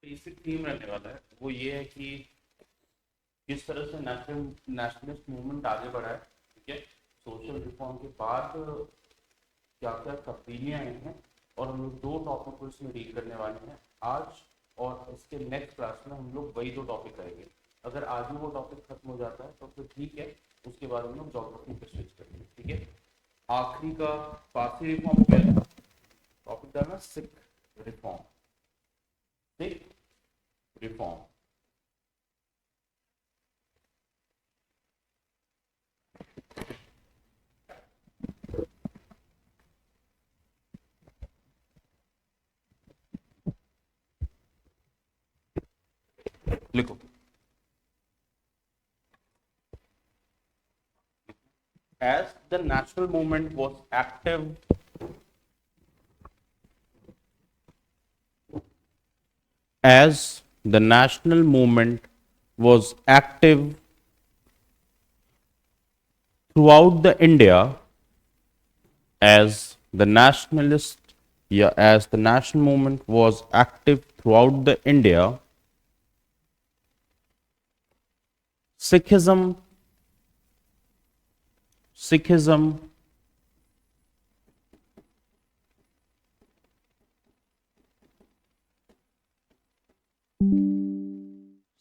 Basic theme रहने वाला है वो ये है कि किस तरह से नेशनलिस्ट मूवमेंट आगे बढ़ा है। ठीक है, सोशल रिफॉर्म के बाद क्या क्या तब्दीलियां आई हैं, और हम लोग दो टॉपिक को इसमें डील करने वाले हैं आज। और इसके नेक्स्ट क्लास में हम लोग वही दो टॉपिक करेंगे। अगर आज ही वो टॉपिक खत्म हो जाता है तो फिर ठीक है, उसके बाद हम लोग जोग्राफी पे स्विच करेंगे। ठीक है, आखिरी का पारसी रिफॉर्म हो गया, टॉपिक डालना सिख रिफॉर्म। सिख रिफॉर्म। लिखो। As the national movement was active, as the national movement was active throughout the India, as the nationalist, yeah, as the national movement was active throughout the India, Sikhism, Sikhism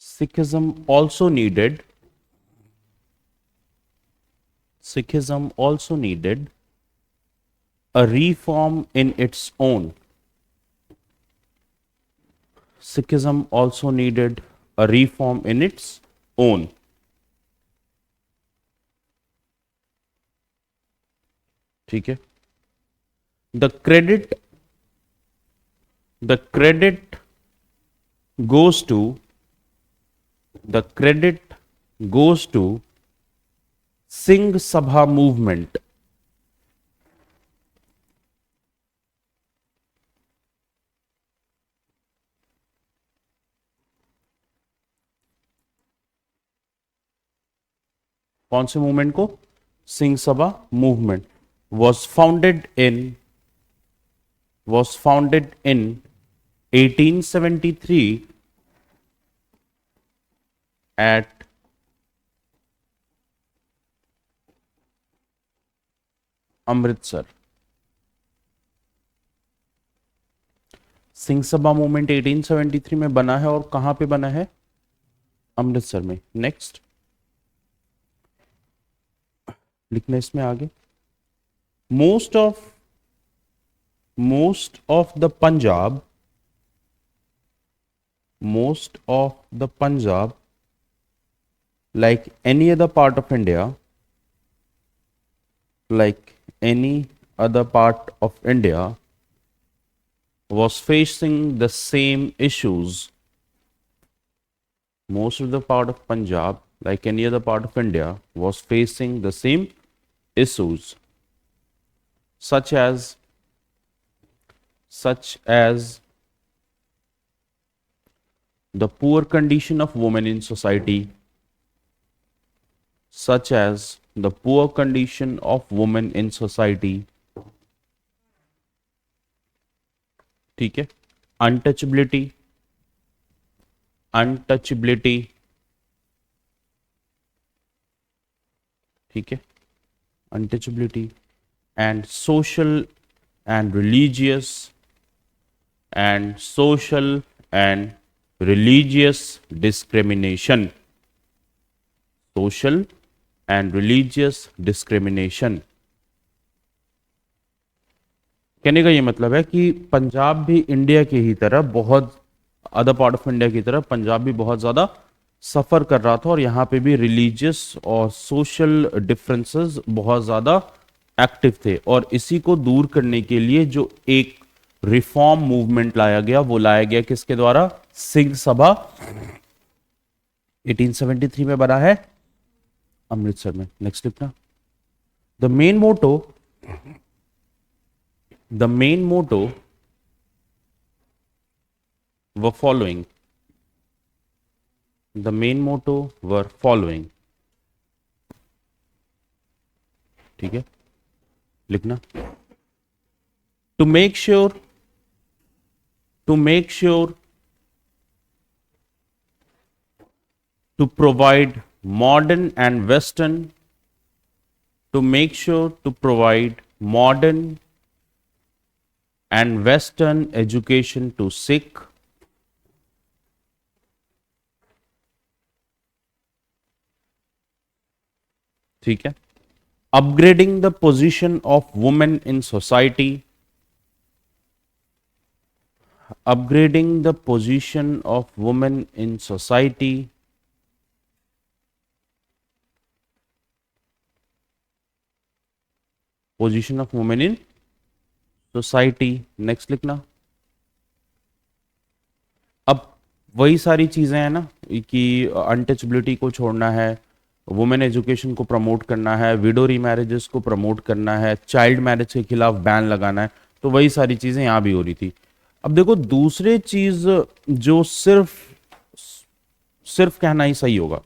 Sikhism also needed Sikhism also needed a reform in its own. Sikhism also needed a reform in its own. ठीक है, the credit the credit goes to the credit goes to Singh Sabha movement. कौन से movement को? Singh Sabha movement was founded in was founded in 1873 at Amritsar. Singh Sabha movement 1873 में बना है, और कहां पे बना है? अमृतसर में। नेक्स्ट लिखना इसमें आगे। Most of the Punjab like any other part of India, like any other part of India, was facing the same issues. Most of the part of Punjab, like any other part of India, was facing the same issues, such as the poor condition of women in society, such as the poor condition of women in society. ठीक है, untouchability ठीक है, untouchability and social and religious discrimination. Social and religious discrimination. कहने का ये मतलब है कि पंजाब भी इंडिया की ही तरह, बहुत अदर पार्ट ऑफ इंडिया की तरह पंजाब भी बहुत ज़्यादा सफ़र कर रहा था, और यहाँ पे भी रिलीजियस और सोशल डिफरेंसेस बहुत ज़्यादा एक्टिव थे। और इसी को दूर करने के लिए जो एक रिफॉर्म मूवमेंट लाया गया, वो लाया गया किसके द्वारा? सिंह सभा 1873 में बना है अमृतसर में। नेक्स्ट लिखना। The main motto were following. The main motto were following. ठीक है, लिखना। To make sure to provide modern and Western, to make sure to provide modern and Western education to Sikh, ठीक है, upgrading the position of women in society, upgrading the position of women in society, position of women in society. Next लिखना। अब वही सारी चीजें हैं ना कि अनटचबिलिटी को छोड़ना है, वुमेन एजुकेशन को प्रमोट करना है, विडो रीमैरिजेस को प्रमोट करना है, चाइल्ड मैरिज के खिलाफ बैन लगाना है, तो वही सारी चीजें यहां भी हो रही थी। अब देखो दूसरी चीज जो सिर्फ सिर्फ कहना ही सही होगा,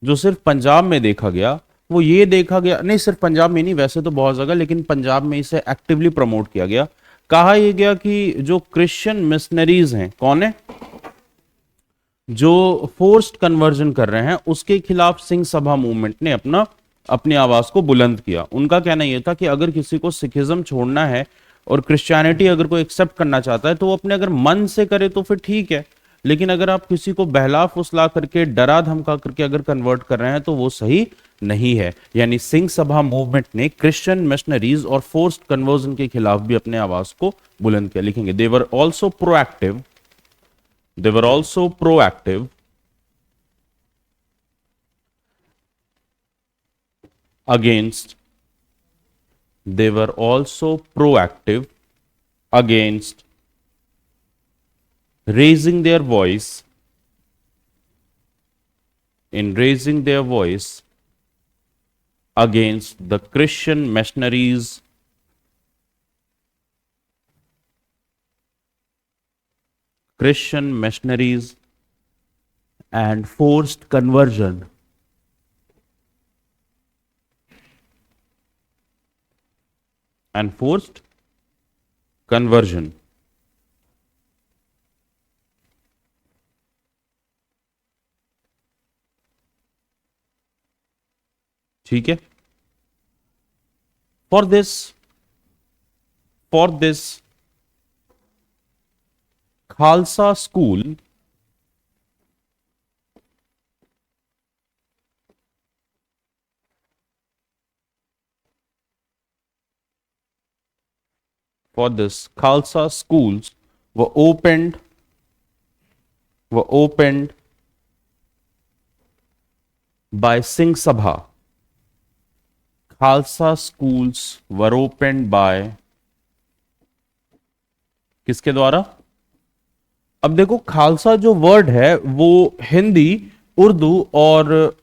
जो सिर्फ पंजाब में देखा गया वो ये देखा गया, नहीं सिर्फ पंजाब में नहीं, वैसे तो बहुत जगह, लेकिन पंजाब में इसे एक्टिवली प्रमोट किया गया। कहा यह गया कि जो क्रिश्चियन मिशनरीज हैं, कौन है जो फोर्स्ड कन्वर्जन कर रहे हैं, उसके खिलाफ सिंह सभा मूवमेंट ने अपनी आवाज को बुलंद किया। उनका कहना यह था कि अगर किसी को सिखिज्म छोड़ना है और क्रिश्चियनिटी अगर कोई एक्सेप्ट करना चाहता है तो वो अपने अगर मन से करे तो फिर ठीक है, लेकिन अगर आप किसी को बहला फुसला करके डरा धमका करके अगर कन्वर्ट कर रहे हैं तो वो सही नहीं है। यानी सिंह सभा मूवमेंट ने क्रिश्चियन मिशनरीज और फोर्स्ड कन्वर्जन के खिलाफ भी अपने आवाज को बुलंद किया। लिखेंगे they were also proactive, they were also proactive against they were also proactive against raising their voice in raising their voice against the Christian missionaries and forced conversion ठीक है। for this Khalsa school Khalsa schools were opened by Singh Sabha. Khalsa schools were opened by किसके द्वारा? अब देखो खालसा जो word है वो हिंदी, उर्दू और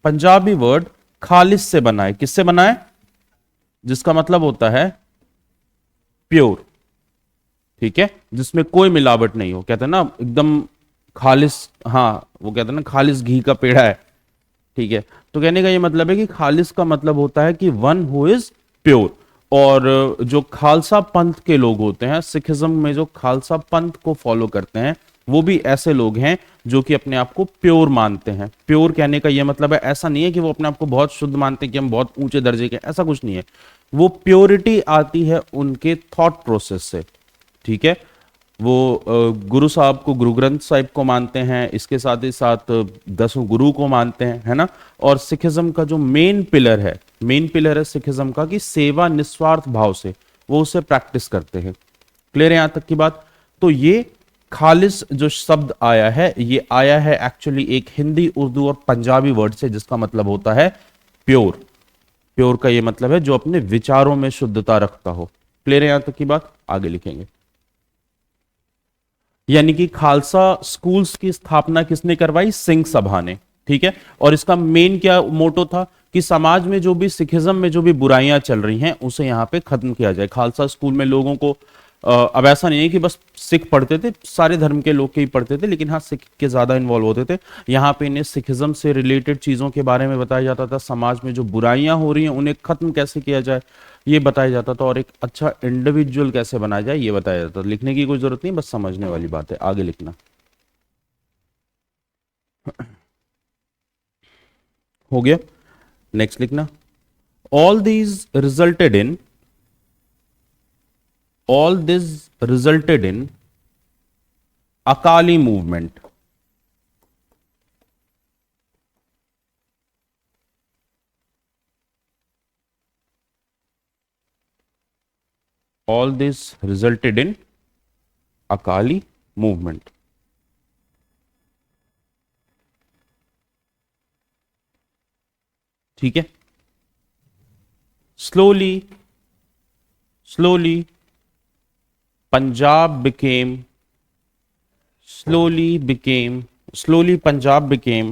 पंजाबी वर्ड खालिस से बना है। किससे बना है? जिसका मतलब होता है प्योर, ठीक है, जिसमें कोई मिलावट नहीं हो। कहते हैं ना एकदम खालिस, हाँ वो कहते हैं ना खालिस घी का पेड़ा है, ठीक है। तो कहने का ये मतलब है कि खालिस का मतलब होता है कि वन हु इज प्योर। और जो खालसा पंथ के लोग होते हैं, सिखिज्म में जो खालसा पंथ को फॉलो करते हैं, वो भी ऐसे लोग हैं जो कि अपने आप को प्योर मानते हैं। प्योर कहने का ये मतलब है, ऐसा नहीं है कि वो अपने आप को बहुत शुद्ध मानते हैं कि हम बहुत ऊंचे दर्जे के, ऐसा कुछ नहीं है। वो प्योरिटी आती है उनके थॉट प्रोसेस से, ठीक है। वो गुरु साहब को, गुरु ग्रंथ साहिब को मानते हैं, इसके साथ ही साथ 10 गुरु को मानते हैं, है ना। और सिखिज्म का जो मेन पिलर है सिखिज्म का कि सेवा निस्वार्थ भाव से वो उसे प्रैक्टिस करते हैं। क्लियर है यहां तक की बात? तो ये खालिस जो शब्द आया है, ये आया है एक्चुअली एक हिंदी, उर्दू और पंजाबी वर्ड से, जिसका मतलब होता है प्योर। प्योर का ये मतलब है जो अपने विचारों में शुद्धता रखता हो। क्लियर है यहां तक की बात? आगे लिखेंगे। यानी कि खालसा स्कूल्स की स्थापना किसने करवाई? सिंह सभा ने, ठीक है। और इसका मेन क्या मोटो था कि समाज में जो भी सिखिज्म में जो भी बुराइयां चल रही हैं उसे यहां पे खत्म किया जाए। खालसा स्कूल में लोगों को अब ऐसा नहीं है कि बस सिख पढ़ते थे, सारे धर्म के लोग के ही पढ़ते थे, लेकिन हाँ सिख के ज्यादा इन्वॉल्व होते थे। यहाँ पे इन्हें सिखिज्म से रिलेटेड चीजों के बारे में बताया जाता था, समाज में जो बुराइयां हो रही हैं उन्हें खत्म कैसे किया जाए ये बताया जाता था, और एक अच्छा इंडिविजुअल कैसे बनाया जाए ये बताया जाता था। लिखने की कोई जरूरत नहीं, बस समझने वाली बात है। आगे लिखना। हो गया। नेक्स्ट लिखना, all these resulted in, all this resulted in Akali movement. All this resulted in Akali movement. ठीक है। slowly Punjab became slowly Punjab became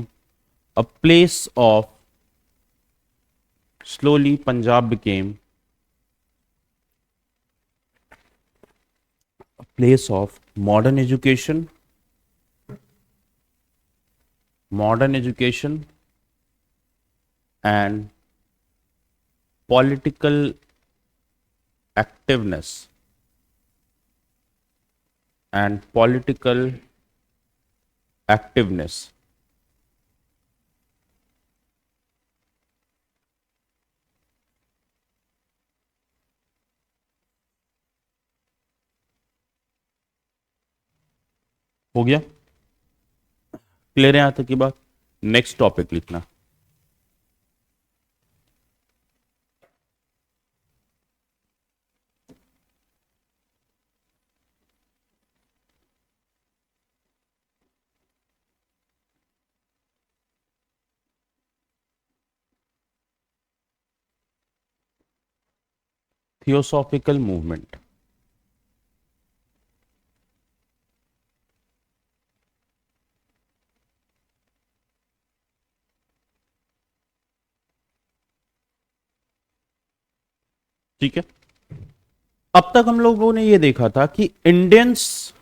a place of slowly Punjab became a place of modern education and political activeness हो गया। Clear है यहां तक की बात। Next topic लिखना, थियोसॉफिकल मूवमेंट। ठीक है। अब तक हम लोगों ने यह देखा था कि इंडियंस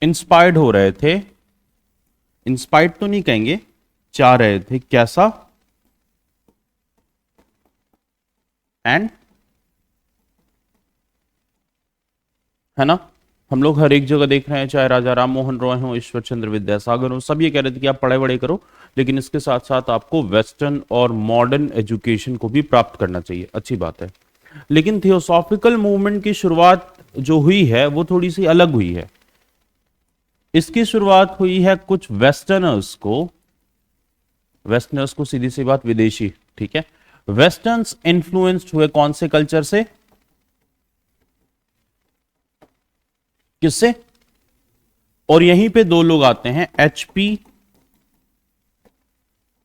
इंस्पायर्ड हो रहे थे, इंस्पायर्ड तो नहीं कहेंगे, चाह रहे थे कैसा, एंड, है ना। हम लोग हर एक जगह देख रहे हैं, चाहे राजा राम मोहन रॉय हो, ईश्वर चंद्र विद्यासागर हो, सब ये कह रहे थे कि आप पढ़ाई बड़े करो, लेकिन इसके साथ साथ आपको वेस्टर्न और मॉडर्न एजुकेशन को भी प्राप्त करना चाहिए। अच्छी बात है। लेकिन थियोसॉफिकल मूवमेंट की शुरुआत जो हुई है वो थोड़ी सी अलग हुई है। इसकी शुरुआत हुई है कुछ वेस्टर्नर्स को सीधी सी बात विदेशी, ठीक है, वेस्टर्न्स इन्फ्लुएंस्ड हुए कौन से कल्चर से, किससे, और यहीं पे दो लोग आते हैं, एचपी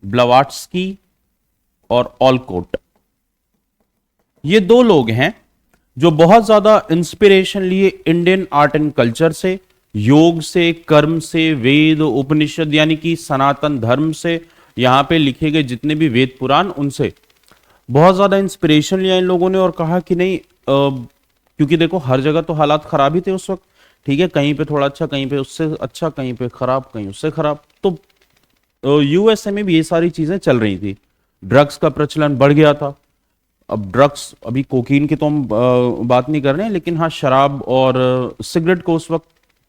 ब्लवाट्स्की और ऑलकोट। ये दो लोग हैं जो बहुत ज्यादा इंस्पिरेशन लिए इंडियन आर्ट एंड कल्चर से, योग से, कर्म से, वेद उपनिषद यानी कि सनातन धर्म से, यहां पे लिखे गए जितने भी वेद पुराण उनसे बहुत ज्यादा इंस्पिरेशन लिया इन लोगों ने, और कहा कि नहीं क्योंकि देखो हर जगह तो हालात खराब ही थे उस वक्त, ठीक है, कहीं पे थोड़ा अच्छा, कहीं पे उससे अच्छा, कहीं पे खराब, कहीं उससे खराब। तो यूएसए में भी ये सारी चीजें चल रही थी, ड्रग्स का प्रचलन बढ़ गया था। अब ड्रग्स, अभी कोकीन की तो हम बात नहीं कर रहे हैं, लेकिन हाँ शराब और सिगरेट को उस वक्त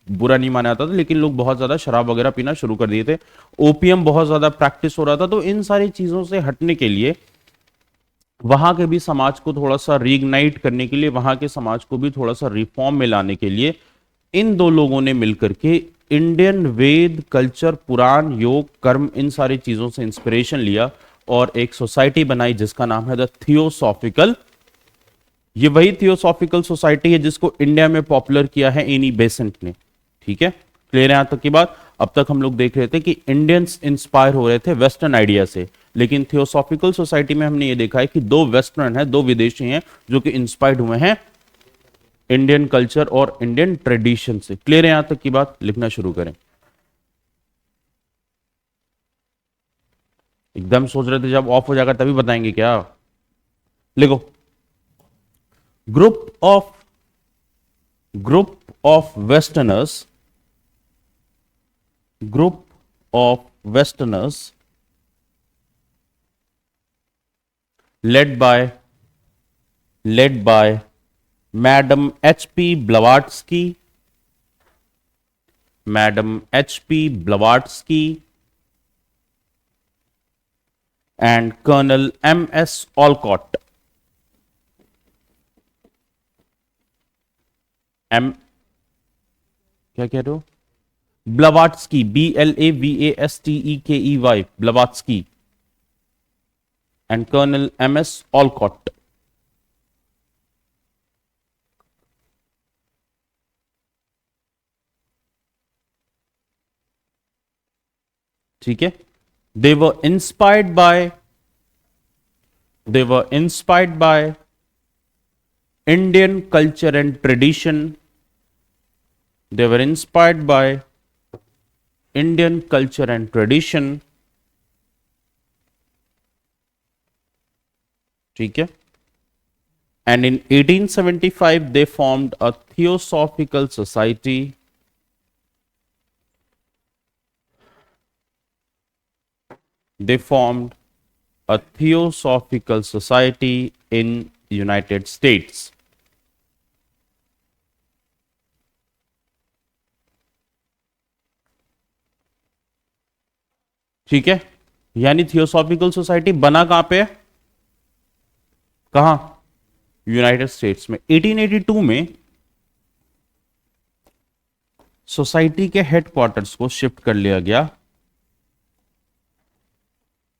बुरा नहीं माना जाता था, लेकिन लोग बहुत ज्यादा शराब वगैरह पीना शुरू कर दिए थे, ओपियम बहुत ज्यादा प्रैक्टिस हो रहा था। तो इन सारी चीजों से हटने के लिए, वहां के भी समाज को थोड़ा सा रीइग्नाइट करने के लिए, वहां के समाज को भी थोड़ा सा रिफॉर्म में लाने के लिए इन दो लोगों ने मिलकर के इंडियन वेद कल्चर, पुराण, योग, कर्म, इन सारी चीजों से इंस्पिरेशन लिया और एक सोसाइटी बनाई जिसका नाम है द थियोसॉफिकल। ये वही थियोसॉफिकल सोसाइटी है जिसको इंडिया में पॉपुलर किया है एनी बेसेंट ने। ठीक है, क्लियर है यहां तक की बात। अब तक हम लोग देख रहे थे कि इंडियंस इंस्पायर हो रहे थे वेस्टर्न आइडिया से, लेकिन थियोसॉफिकल सोसाइटी में हमने ये देखा है कि दो वेस्टर्न है, दो विदेशी हैं जो कि इंस्पायर्ड हुए हैं इंडियन कल्चर और इंडियन ट्रेडिशन से। क्लियर है यहां तक की बात। लिखना शुरू करें। एकदम सोच रहे थे जब ऑफ हो जाएगा तभी बताएंगे क्या। लिखो, group of westerners, group of westerners led by Madam H.P. Blavatsky Madam H.P. Blavatsky, and Colonel M.S. Olcott. एम क्या कह रहे हो? Blavatsky, BLAVASTEKEY, Blavatsky and Colonel MS Olcott. ठीक है. They were inspired by Indian culture and tradition. They were inspired by Indian culture and tradition. ठीक है. And in 1875 they formed a Theosophical Society. They formed a Theosophical Society in United States. ठीक है. यानी theosophical society बना कहां पे है? कहां? यूनाइटेड स्टेट्स में. 1882 में सोसाइटी के हेडक्वार्टर्स को शिफ्ट कर लिया गया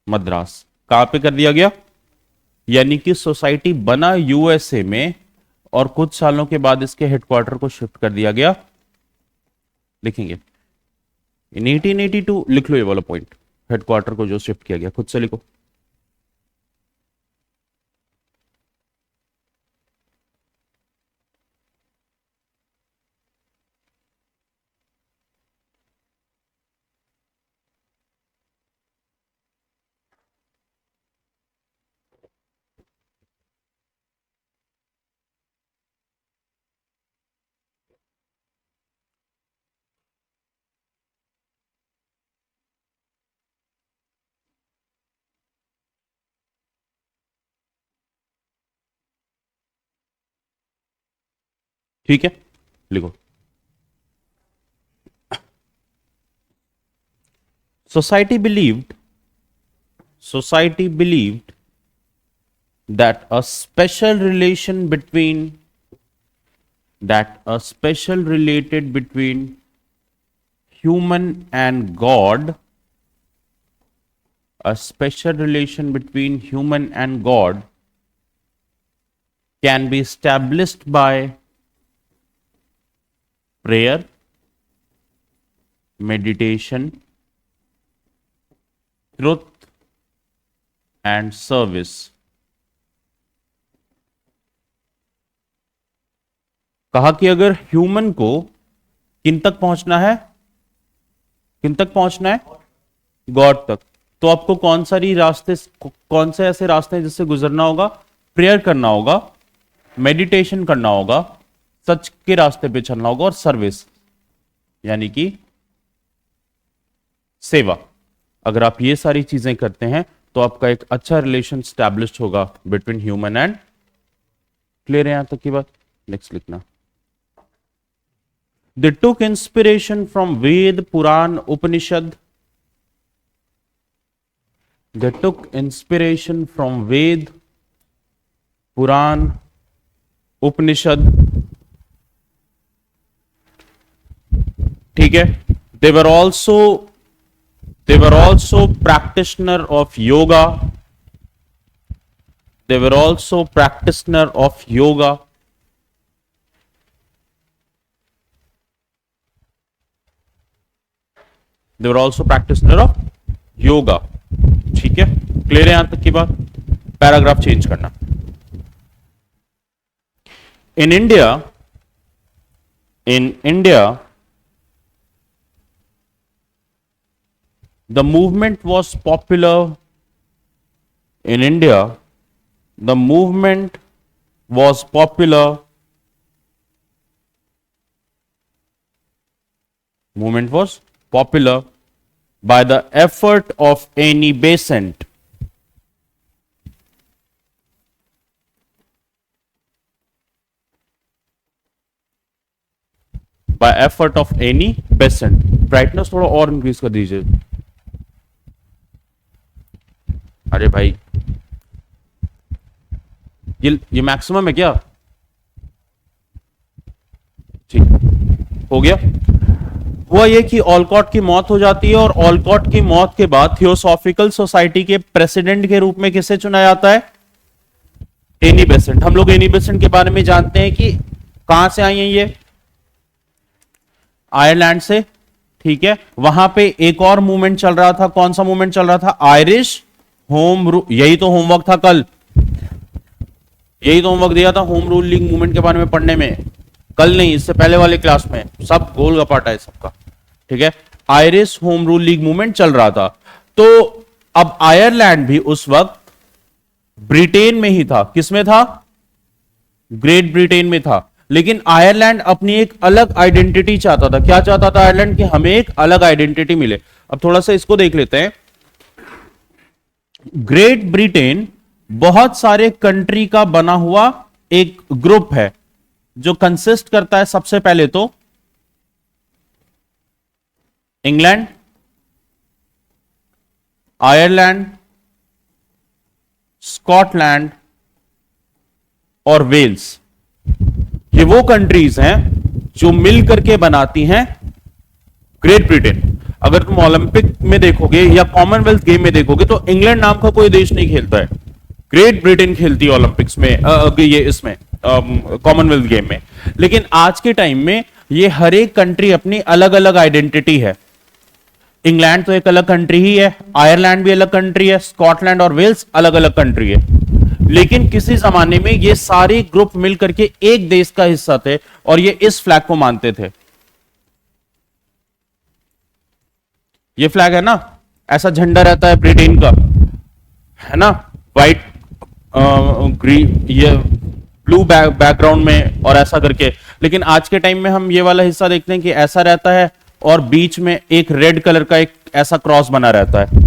मद्रास. कहां पे कर दिया गया? यानी कि सोसाइटी बना यूएसए में और कुछ सालों के बाद इसके हेडक्वार्टर को शिफ्ट कर दिया गया. लिखेंगे इन 1882. लिख लो ये वाला पॉइंट, हेडक्वार्टर को जो शिफ्ट किया गया, खुद से लिखो. ठीक है, लिखो. Society believed that a special relation between human and God, a special relation between human and God can be established by prayer, meditation, truth and service. कहा कि अगर ह्यूमन को किन तक पहुंचना है? किन तक पहुंचना है? गॉड तक. तो आपको कौन से ऐसे रास्ते हैं जिससे गुजरना होगा? प्रेयर करना होगा, मेडिटेशन करना होगा, सच के रास्ते पे चलना होगा और सर्विस यानी कि सेवा. अगर आप ये सारी चीजें करते हैं तो आपका एक अच्छा रिलेशन स्टैब्लिश होगा बिटवीन ह्यूमन एंड. क्लियर है यहां तक की बात? नेक्स्ट लिखना. They took inspiration from Ved, Puran, Upanishad. They took inspiration from Ved, Puran, Upanishad. ठीक है. They were also practitioner of yoga. They were also practitioner of yoga. They were also practitioner of yoga. ठीक है, clear है यहां तक की बात? Paragraph change करना. In India, the movement was popular. In India, the movement was popular. Movement was popular by the effort of Annie Besant. Bye effort of Annie Besant. Brightness थोड़ा और इंक्रीज कर दीजिए। अरे भाई ये मैक्सिमम है क्या? ठीक हो गया। हुआ ये कि ऑलकॉट की मौत हो जाती है और ऑलकॉट की मौत के बाद थियोसॉफिकल सोसाइटी के प्रेसिडेंट के रूप में किसे चुना जाता है? Annie Besant. हम लोग एनी बेसेंट के बारे में जानते हैं कि कहां से आई है ये? आयरलैंड से। ठीक है, वहां पे एक और मूवमेंट चल रहा था। कौन सा मूवमेंट चल रहा था? Irish home rule. यही तो होमवर्क था कल, यही तो होमवर्क दिया था होम रूल लीग मूवमेंट के बारे में पढ़ने में। कल नहीं, इससे पहले वाले क्लास में। सब गोल गपाटा है सबका। ठीक है, Irish home rule league movement चल रहा था। तो अब आयरलैंड भी उस वक्त ब्रिटेन में ही था। किसमें था? ग्रेट ब्रिटेन में था। लेकिन आयरलैंड अपनी एक अलग आइडेंटिटी चाहता था। क्या चाहता था आयरलैंड? कि हमें एक अलग आइडेंटिटी मिले। अब थोड़ा सा इसको देख लेते हैं। ग्रेट ब्रिटेन बहुत सारे कंट्री का बना हुआ एक ग्रुप है जो कंसिस्ट करता है सबसे पहले तो इंग्लैंड, आयरलैंड, स्कॉटलैंड और वेल्स। ये वो कंट्रीज हैं जो मिल करके बनाती हैं ग्रेट ब्रिटेन। अगर तुम ओलंपिक में देखोगे या कॉमनवेल्थ गेम में देखोगे तो इंग्लैंड नाम का कोई देश नहीं खेलता है, ग्रेट ब्रिटेन खेलती है ओलंपिक्स में, ये इसमें कॉमनवेल्थ गेम में। लेकिन आज के टाइम में ये हर एक कंट्री अपनी अलग अलग आइडेंटिटी है। इंग्लैंड तो एक अलग कंट्री ही है, आयरलैंड भी अलग कंट्री है, स्कॉटलैंड और वेल्स अलग अलग कंट्री है। लेकिन किसी जमाने में ये सारे ग्रुप मिलकर के एक देश का हिस्सा थे और ये इस फ्लैग को मानते थे। ये फ्लैग है ना, ऐसा झंडा रहता है ब्रिटेन का, है ना, व्हाइट ग्रीन, ये ब्लू बैकग्राउंड में और ऐसा करके। लेकिन आज के टाइम में हम ये वाला हिस्सा देखते हैं कि ऐसा रहता है और बीच में एक रेड कलर का एक ऐसा क्रॉस बना रहता है।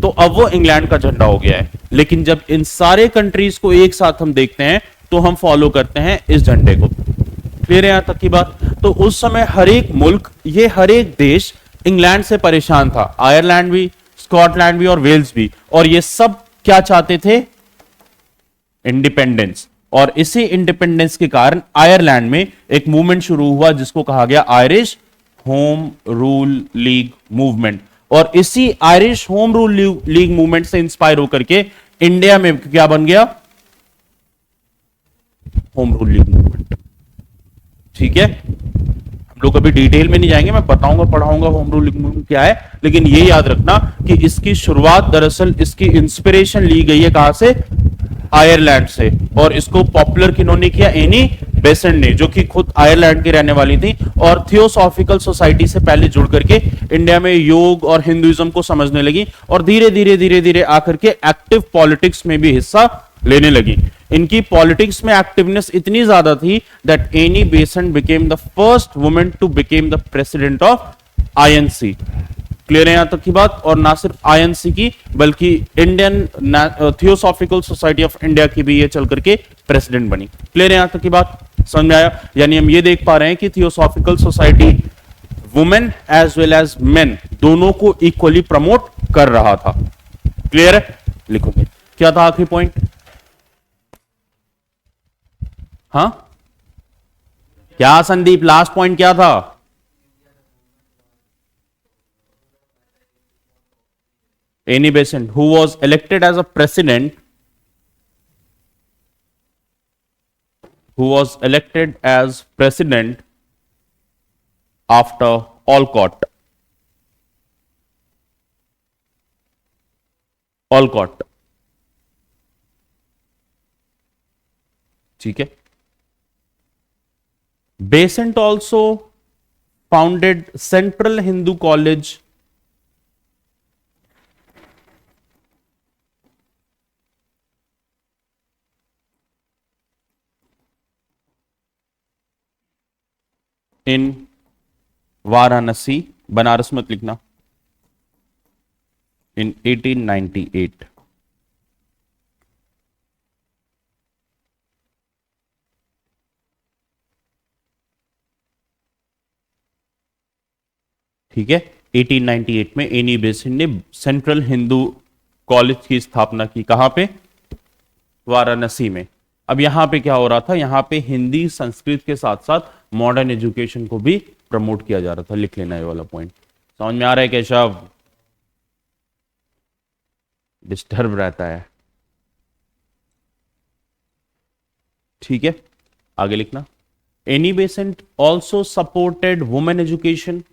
तो अब वो इंग्लैंड का झंडा हो गया है। लेकिन जब इन सारे कंट्रीज को एक साथ हम देखते हैं तो हम फॉलो करते हैं इस झंडे को। क्लियर है यहां तक की बात? तो उस समय हर एक मुल्क, ये हर एक देश इंग्लैंड से परेशान था। आयरलैंड भी, स्कॉटलैंड भी और वेल्स भी। और ये सब क्या चाहते थे? इंडिपेंडेंस। और इसी इंडिपेंडेंस के कारण आयरलैंड में एक मूवमेंट शुरू हुआ जिसको कहा गया Irish home rule league movement. और इसी Irish home rule league movement से इंस्पायर होकर के इंडिया में क्या बन गया? Home rule league movement. ठीक है, हम लोग अभी डिटेल में नहीं जाएंगे, मैं बताऊंगा पढ़ाऊंगा होम रूल लीग मूवमेंट क्या है। लेकिन ये याद रखना कि इसकी शुरुआत, दरअसल इसकी इंस्पिरेशन ली गई है कहां से? आयरलैंड से। और इसको पॉपुलर किन्होंने किया? एनी बेसेंट ने, जो कि खुद आयरलैंड की रहने वाली थी और थियोसॉफिकल सोसाइटी से पहले जुड़ करके इंडिया में योग और हिंदुइज्म को समझने लगी और धीरे धीरे धीरे धीरे आकर के एक्टिव पॉलिटिक्स में भी हिस्सा लेने लगी। इनकी पॉलिटिक्स में एक्टिवनेस इतनी ज्यादा थी that Annie Besant became the first women to became the president of INC. Clear है यहां तक की बात? और ना सिर्फ आईएनसी की बल्कि Indian theosophical society of India की भी ये चल करके प्रेसिडेंट बनी। क्लियर है यहां तक की बात? समझ में आया? यानी हम ये देख पा रहे हैं कि theosophical society women as well as men दोनों को इक्वली प्रमोट कर रहा था। क्लियर है? लिखो क्या था आखिरी पॉइंट? हाँ क्या संदीप, लास्ट पॉइंट क्या था? Any Besant, who was elected as a president, after Olcott. ठीक है। Besant also founded Central Hindu College इन वाराणसी, बनारस मत लिखना, इन 1898। ठीक है। 1898 में एनी बेसेंट ने सेंट्रल हिंदू कॉलेज की स्थापना की। कहां पे? वाराणसी में। अब यहां पे क्या हो रहा था, यहां पे हिंदी संस्कृत के साथ साथ मॉडर्न एजुकेशन को भी प्रमोट किया जा रहा था। लिख लेना ये वाला पॉइंट। समझ में आ रहा है केशव? डिस्टर्ब रहता है। ठीक है, आगे लिखना। Annie Besant also supported women education.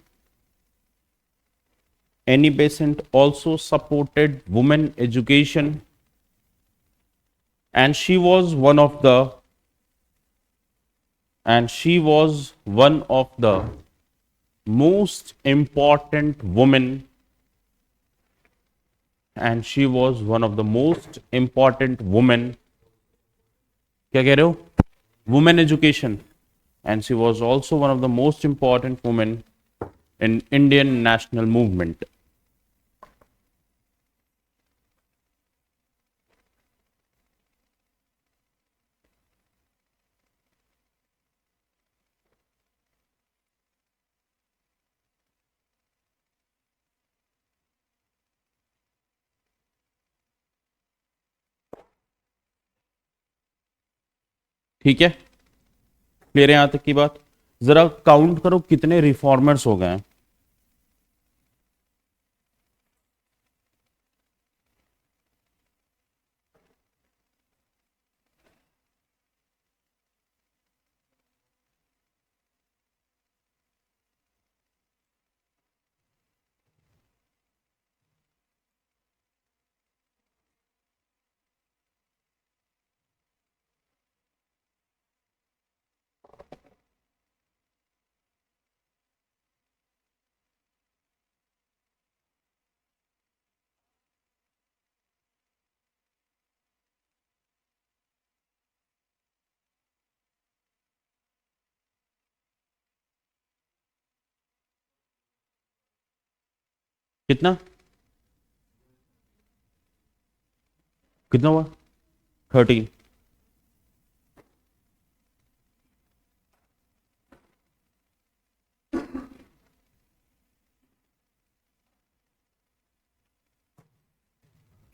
Annie Besant also supported women education and she was one of the and she was one of the most important women and she was one of the most important women, क्या कह रहे हो? Women education, and she was also one of the most important women in Indian national movement. ठीक है, clear है यहां तक की बात? जरा काउंट करो कितने रिफॉर्मर्स हो गए हैं। कितना कितना हुआ? 13।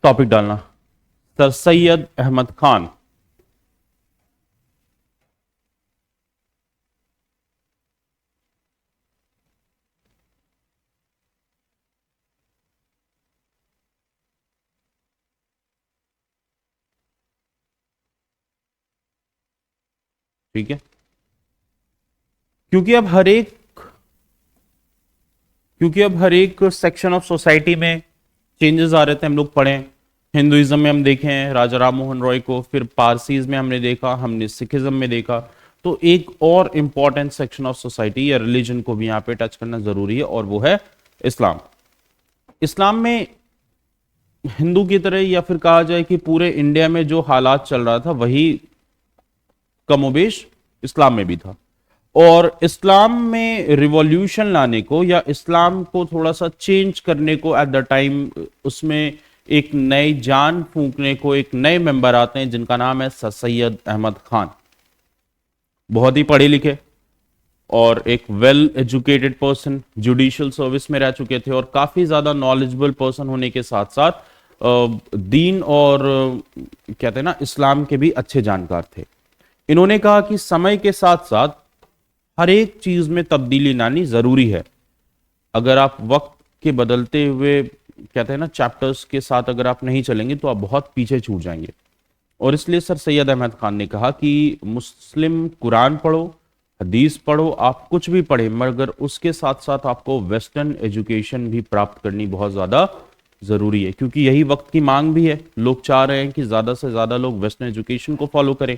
टॉपिक डालना, सर सैयद अहमद खान। ठीक है, क्योंकि अब हर एक सेक्शन ऑफ सोसाइटी में चेंजेस आ रहे थे। हम लोग पढ़े हिंदुइज्म में, हम देखें राजा राम मोहन रॉय को, फिर पारसीज में हमने देखा, हमने सिखिज्म में देखा। तो एक और इंपॉर्टेंट सेक्शन ऑफ सोसाइटी या रिलीजन को भी यहां पे टच करना जरूरी है, और वो है इस्लाम। इस्लाम में हिंदू की तरह, या फिर कहा जाए कि पूरे इंडिया में जो हालात चल रहा था वही कमोबेश इस्लाम में भी था। और इस्लाम में रिवॉल्यूशन लाने को या इस्लाम को थोड़ा सा चेंज करने को एट द टाइम, उसमें एक नई जान फूंकने को एक नए मेंबर आते हैं जिनका नाम है सर सैयद अहमद खान। बहुत ही पढ़े लिखे और एक well educated person, judicial service में रह चुके थे, और काफी ज्यादा नॉलेजेबल पर्सन होने के साथ साथ दीन और कहते हैं ना इस्लाम के भी अच्छे जानकार थे। इन्होंने कहा कि समय के साथ साथ हर एक चीज में तब्दीली लानी जरूरी है। अगर आप वक्त के बदलते हुए कहते हैं ना चैप्टर्स के साथ अगर आप नहीं चलेंगे तो आप बहुत पीछे छूट जाएंगे। और इसलिए सर सैयद अहमद खान ने कहा कि मुस्लिम कुरान पढ़ो, हदीस पढ़ो, आप कुछ भी पढ़े, मगर उसके साथ साथ आपको वेस्टर्न एजुकेशन भी प्राप्त करनी बहुत ज्यादा जरूरी है, क्योंकि यही वक्त की मांग भी है। लोग चाह रहे हैं कि ज्यादा से ज्यादा लोग वेस्टर्न एजुकेशन को फॉलो करें।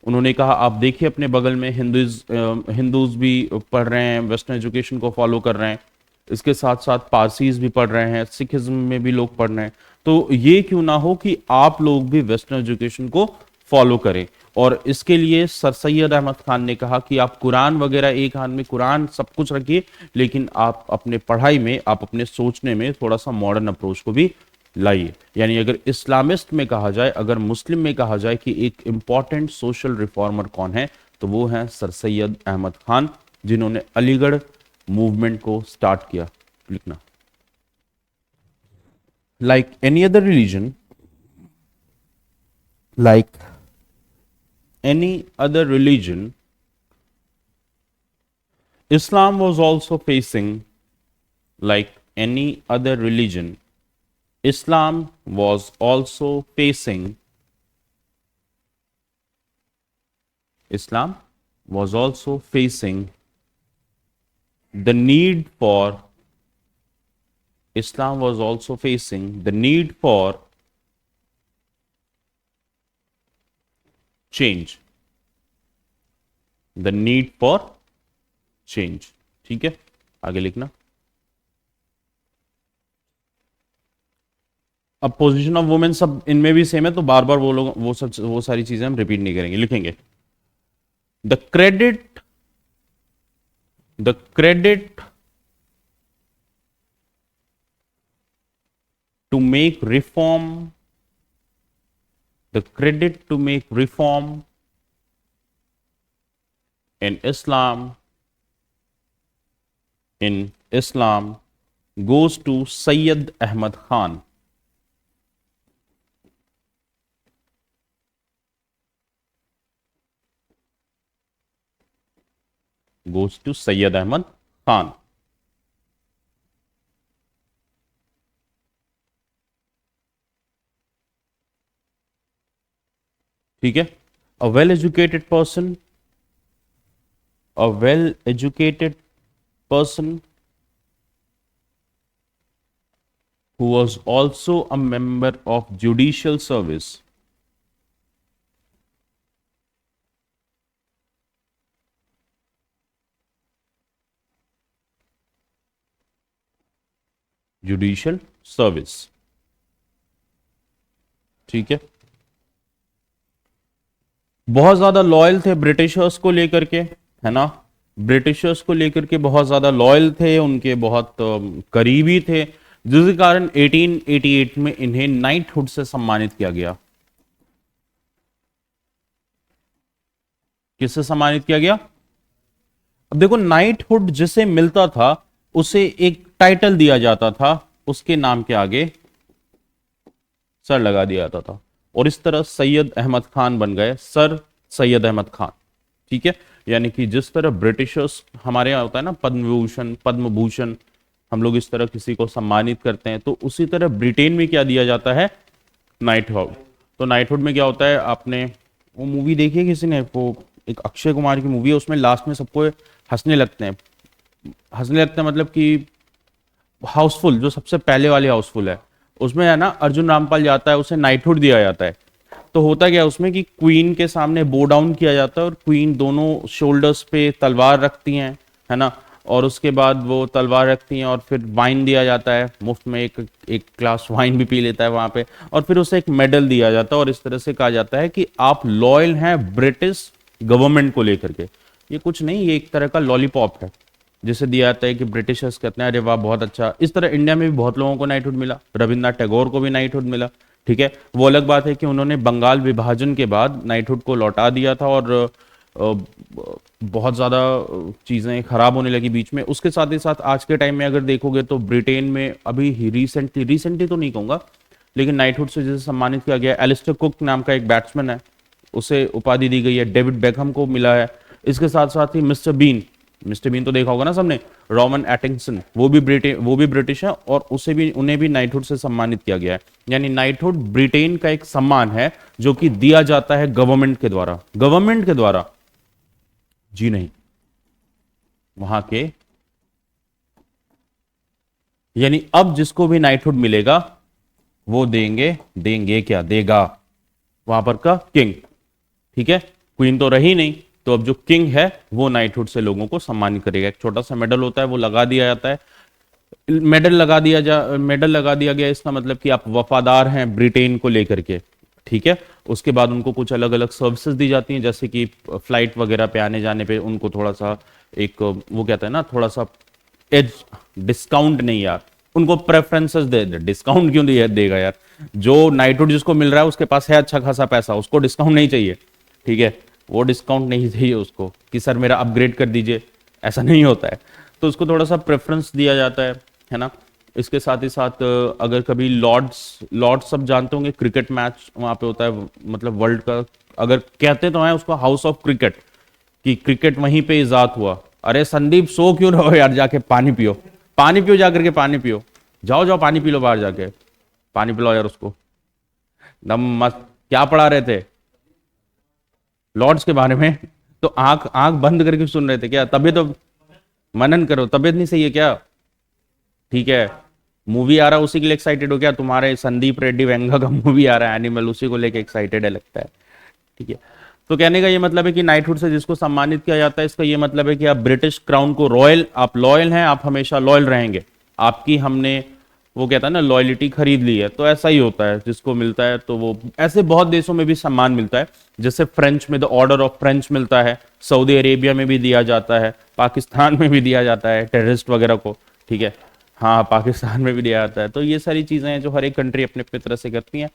उन्होंने कहा आप देखिए अपने बगल में हिंदूज भी पढ़ रहे हैं, वेस्टर्न एजुकेशन को फॉलो कर रहे हैं, इसके साथ साथ पारसीज भी पढ़ रहे हैं, सिखिज्म में भी लोग पढ़ रहे हैं। तो ये क्यों ना हो कि आप लोग भी वेस्टर्न एजुकेशन को फॉलो करें। और इसके लिए सर सैयद अहमद खान ने कहा कि आप कुरान वगैरह, एक हाथ में कुरान सब कुछ रखिए, लेकिन आप अपने पढ़ाई में, आप अपने सोचने में थोड़ा सा मॉडर्न अप्रोच को भी लाइए। यानी अगर इस्लामिस्ट में कहा जाए, अगर मुस्लिम में कहा जाए कि एक इंपॉर्टेंट सोशल रिफॉर्मर कौन है, तो वो है सर सैयद अहमद खान, जिन्होंने अलीगढ़ मूवमेंट को स्टार्ट किया, लिखना। Like any other religion, like any other religion, Islam was also facing, like any other religion, Islam was also facing, Islam was also facing the need for, Islam was also facing the need for change, the need for change। ठीक है, आगे लिखना। अब position of women सब इनमें भी same है, तो बार बार वो लोग वो सारी चीजें हम रिपीट नहीं करेंगे, लिखेंगे। The credit to make reform, the credit to make reform in Islam goes to Sayyid Ahmad Khan। goes to Sayyid Ahmad Khan। ठीक है, a well educated person who was also a member of judicial service, judicial service. ठीक है, बहुत ज्यादा loyal थे Britishers को लेकर के, है ना, ब्रिटिशर्स को लेकर के बहुत ज्यादा लॉयल थे, उनके बहुत करीबी थे, जिसके कारण 1888 में इन्हें नाइटहुड से सम्मानित किया गया। किससे सम्मानित किया गया? अब देखो, नाइटहुड जिसे मिलता था उसे एक टाइटल दिया जाता था, उसके नाम के आगे सर लगा दिया जाता था, और इस तरह सैयद अहमद खान बन गए सर सैयद अहमद खान। ठीक है, यानी कि जिस तरह ब्रिटिशर्स हमारे यहाँ होता है ना पद्म भूषण, हम लोग इस तरह किसी को सम्मानित करते हैं, तो उसी तरह ब्रिटेन में क्या दिया जाता है? नाइटहुड। तो नाइटहुड में क्या होता है, आपने वो मूवी देखी है किसी ने? वो एक अक्षय कुमार की मूवी है, उसमें लास्ट में सबको हंसने लगते हैं, मतलब कि हाउसफुल, जो सबसे पहले वाली हाउसफुल है, उसमें है ना अर्जुन रामपाल जाता है, उसे नाइटहुड दिया जाता है। तो होता क्या है उसमें कि क्वीन के सामने बो डाउन किया जाता है, और क्वीन दोनों शोल्डर्स पे तलवार रखती हैं, है ना, और उसके बाद वो तलवार रखती हैं, और फिर वाइन दिया जाता है मुफ्त में, एक ग्लास वाइन भी पी लेता है वहां पे, और फिर उसे एक मेडल दिया जाता है, और इस तरह से कहा जाता है कि आप लॉयल हैं ब्रिटिश गवर्नमेंट को लेकर के। ये कुछ नहीं, ये एक तरह का लॉलीपॉप है जिसे दिया जाता है कि ब्रिटिशर्स कहते हैं अरे वाह बहुत अच्छा। इस तरह इंडिया में भी बहुत लोगों को नाइटहुड मिला, रविन्द्रनाथ टैगोर को भी नाइटहुड मिला। ठीक है, वो अलग बात है कि उन्होंने बंगाल विभाजन के बाद नाइटहुड को लौटा दिया था, और बहुत ज़्यादा चीज़ें खराब होने लगी बीच में। उसके साथ ही साथ आज के टाइम में अगर देखोगे तो ब्रिटेन में अभी रिसेंटली तो नहीं कहूँगा, लेकिन नाइटहुड से जिसे सम्मानित किया गया, एलिस्टर कुक नाम का एक बैट्समैन है, उसे उपाधि दी गई है, डेविड बेकहम को मिला है। इसके साथ साथ ही मिस्टर बीन तो देखा होगा ना सबने, रॉमन एटिंगसन, वो भी ब्रिटिश है, और उन्हें भी नाइटहुड से सम्मानित किया गया है। यानी नाइटहुड ब्रिटेन का एक सम्मान है जो कि दिया जाता है गवर्नमेंट के द्वारा, जी नहीं, वहां के, यानी अब जिसको भी नाइटहुड मिलेगा वो देंगे क्या देगा? वहां पर का किंग। ठीक है, क्वीन तो रही नहीं, तो अब जो किंग है वो नाइटहुड से लोगों को सम्मानित करेगा। एक छोटा सा मेडल होता है, वो लगा दिया जाता है। मेडल लगा दिया गया, इसका मतलब कि आप वफादार हैं ब्रिटेन को लेकर के। ठीक है, उसके बाद उनको कुछ अलग अलग सर्विसेज दी जाती हैं, जैसे कि फ्लाइट वगैरह पे आने जाने पे उनको थोड़ा सा एक वो कहते हैं ना, थोड़ा सा एज, डिस्काउंट नहीं यार, उनको प्रेफरेंसेस दे। डिस्काउंट क्यों देगा यार? जो नाइटहुड जिसको मिल रहा है उसके पास है अच्छा खासा पैसा, उसको डिस्काउंट नहीं चाहिए। ठीक है, वो डिस्काउंट नहीं चाहिए उसको कि सर मेरा अपग्रेड कर दीजिए, ऐसा नहीं होता है। तो उसको थोड़ा सा प्रेफरेंस दिया जाता है ना। इसके साथ ही साथ अगर कभी लॉर्ड्स सब जानते होंगे, क्रिकेट मैच वहां पे होता है, मतलब वर्ल्ड का, अगर कहते तो है उसको हाउस ऑफ क्रिकेट, कि क्रिकेट वहीं पे इजाद हुआ। अरे संदीप सो क्यों रहो यार, जाके पानी पियो, पानी पियो, जाकर के पानी पियो, जाओ जाओ पानी पी लो, बाहर जाके पानी पिलाओ यार उसको। दम मस्त। क्या पढ़ा रहे थे लॉर्ड्स के बारे में? तो आंख आंख बंद करके सुन रहे थे क्या? तभी तो मनन करो, तबीयत नहीं सही है क्या? ठीक है, मूवी आ रहा है उसी के लिए एक्साइटेड हो क्या? तुम्हारे संदीप रेड्डी वेंगा का मूवी आ रहा है एनिमल, उसी को लेके एक्साइटेड है लगता है। ठीक है, तो कहने का ये मतलब है कि नाइटहुड से जिसको सम्मानित किया जाता है, इसका ये मतलब है कि आप ब्रिटिश क्राउन को रॉयल, आप लॉयल हैं, आप हमेशा लॉयल रहेंगे, आपकी हमने वो कहता है ना लॉयलिटी खरीद ली है। तो ऐसा ही होता है, जिसको मिलता है तो वो, ऐसे बहुत देशों में भी सम्मान मिलता है, जैसे फ्रेंच में द ऑर्डर ऑफ फ्रेंच मिलता है, सऊदी अरेबिया में भी दिया जाता है, पाकिस्तान में भी दिया जाता है टेररिस्ट वगैरह को। ठीक है, हाँ पाकिस्तान में भी दिया जाता है। तो ये सारी चीजें हैं जो हर एक कंट्री अपने अपने तरह से करती हैं।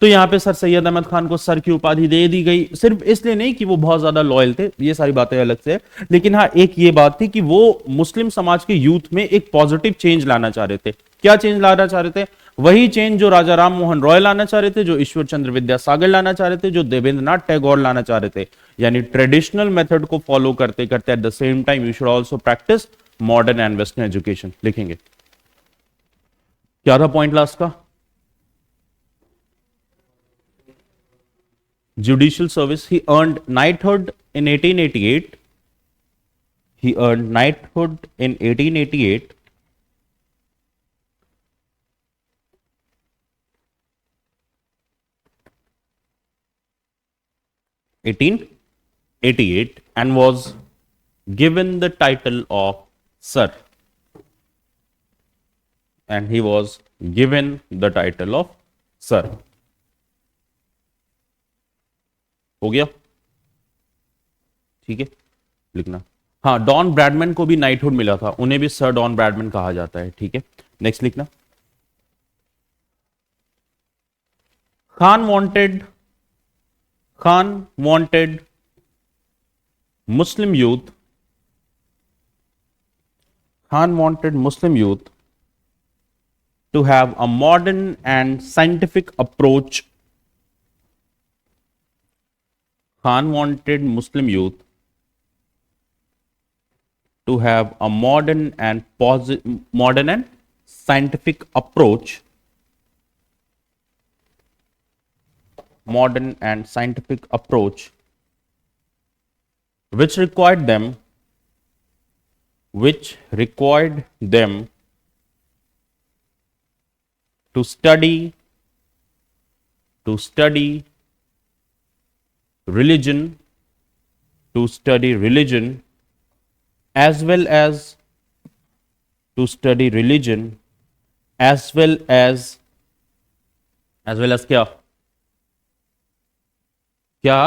तो यहाँ पे सर सैयद अहमद खान को सर की उपाधि दे दी गई, सिर्फ इसलिए नहीं कि वो बहुत ज्यादा लॉयल थे, ये सारी बातें अलग से है, लेकिन हाँ एक ये बात थी कि वो मुस्लिम समाज के यूथ में एक पॉजिटिव चेंज लाना चाह रहे थे। क्या चेंज लाना चाह रहे थे? वही चेंज जो राजा राम मोहन रॉय लाना चाह रहे थे, जो ईश्वर चंद्र विद्यासागर लाना चाह रहे थे, जो देवेंद्रनाथ टैगोर लाना चाह रहे थे। यानी ट्रेडिशनल मेथड को फॉलो करते करते at the same time you should also practice modern and western education. लिखेंगे क्या था पॉइंट लास्ट का? Judicial service. He earned knighthood in 1888. He earned knighthood in 1888. And was given the title of Sir. And he was given the title of Sir. हो गया? ठीक है, लिखना। हाँ, डॉन ब्रैडमैन को भी नाइटहुड मिला था, उन्हें भी सर डॉन ब्रैडमैन कहा जाता है। ठीक है, नेक्स्ट लिखना। Khan wanted Muslim youth, Khan wanted Muslim youth to have a modern and scientific approach. Khan wanted Muslim youth to have a modern and scientific approach. Modern and scientific approach, which required them to study religion, as well as क्या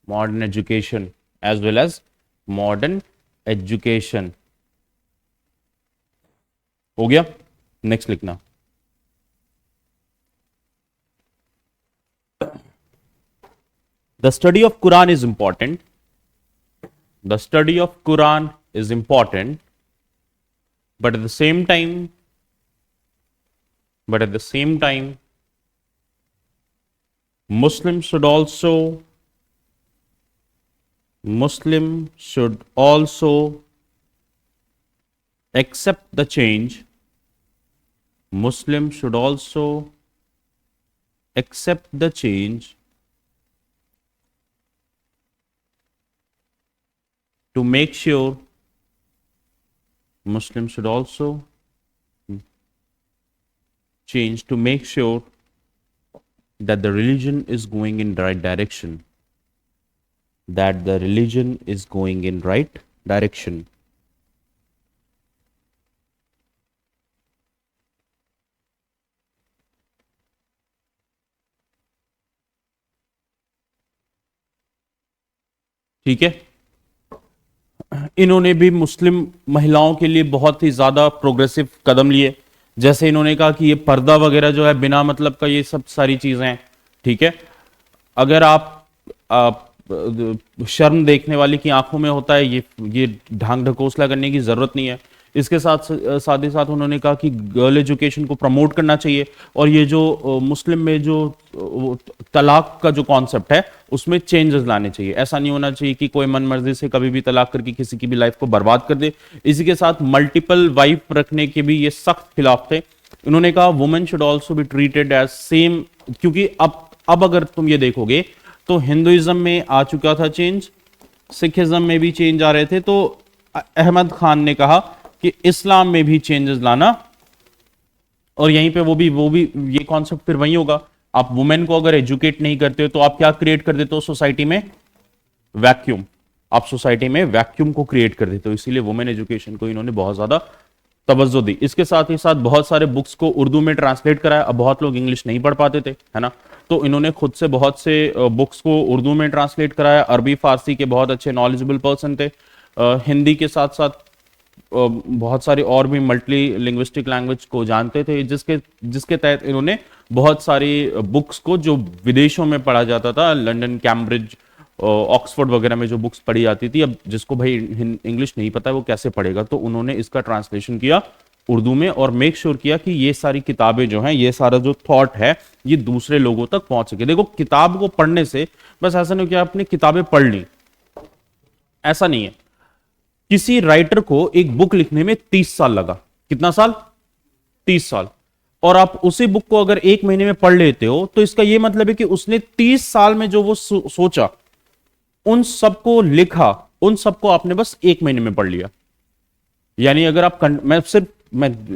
modern education, as well as modern education। हो गया? Next लिखना। The study of Quran is important. The study of Quran is important, but at the same time, Muslims should also accept the change. Muslims should also accept the change to make sure Muslims should also change to make sure that the religion is going in the right direction. That the religion is going in right direction. ठीक है, इन्होंने भी मुस्लिम महिलाओं के लिए बहुत ही ज्यादा progressive कदम लिए। जैसे इन्होंने कहा कि ये पर्दा वगैरह जो है बिना मतलब का, ये सब सारी चीजें हैं। ठीक है, अगर आप शर्म देखने वाले की आंखों में होता है, ये ढांक ढकोसला करने की जरूरत नहीं है। इसके साथ साथ ही साथ उन्होंने कहा कि गर्ल एजुकेशन को प्रमोट करना चाहिए, और ये जो मुस्लिम में जो तलाक का जो कॉन्सेप्ट है उसमें चेंजेस लाने चाहिए। ऐसा नहीं होना चाहिए कि कोई मन मर्जी से कभी भी तलाक करके किसी की भी लाइफ को बर्बाद कर दे। इसी के साथ मल्टीपल वाइफ रखने के भी ये सख्त खिलाफ थे। इन्होंने कहा women should also be treated as same, क्योंकि अब अगर तुम ये देखोगे तो हिंदुइज्म में आ चुका था चेंज, सिखिज्म में भी चेंज आ रहे थे, तो अहमद खान ने कहा कि इस्लाम में भी चेंजेस लाना, और यहीं पे वो भी ये कॉन्सेप्ट फिर वही होगा। आप वुमेन को अगर एजुकेट नहीं करते हो तो आप क्या क्रिएट कर देते हो सोसाइटी में? वैक्यूम। आप सोसाइटी में वैक्यूम को क्रिएट कर देते हो, इसीलिए वुमेन एजुकेशन को इन्होंने बहुत ज्यादा तवज्जो दी। इसके साथ ही साथ बहुत सारे बुक्स को उर्दू में ट्रांसलेट कराया। अब बहुत लोग इंग्लिश नहीं पढ़ पाते थे, है ना, तो इन्होंने खुद से बहुत से बुक्स को उर्दू में ट्रांसलेट कराया। अरबी फारसी के बहुत अच्छे नॉलेजेबल पर्सन थे। हिंदी के साथ साथ बहुत सारे और भी मल्टी लिंग्विस्टिक लैंग्वेज को जानते थे, जिसके जिसके तहत इन्होंने बहुत सारी बुक्स को, जो विदेशों में पढ़ा जाता था, लंदन, कैम्ब्रिज, ऑक्सफोर्ड वगैरह में जो बुक्स पढ़ी जाती थी, अब जिसको भाई इंग्लिश नहीं पता है वो कैसे पढ़ेगा, तो उन्होंने इसका ट्रांसलेशन किया उर्दू में, और मेक श्योर किया कि ये सारी किताबें जो हैं, ये सारा जो थॉट है, ये दूसरे लोगों तक पहुंच सके। देखो, किताब को पढ़ने से बस ऐसा नहीं कि आपने किताबें पढ़ ली, ऐसा नहीं है। किसी राइटर को एक बुक लिखने में 30 साल लगा। कितना साल? 30 साल। और आप उसी बुक को अगर एक महीने में पढ़ लेते हो, तो इसका यह मतलब है कि उसने 30 साल में जो वो सोचा, उन सबको लिखा, उन सबको आपने बस एक महीने में पढ़ लिया। यानी अगर आप मैं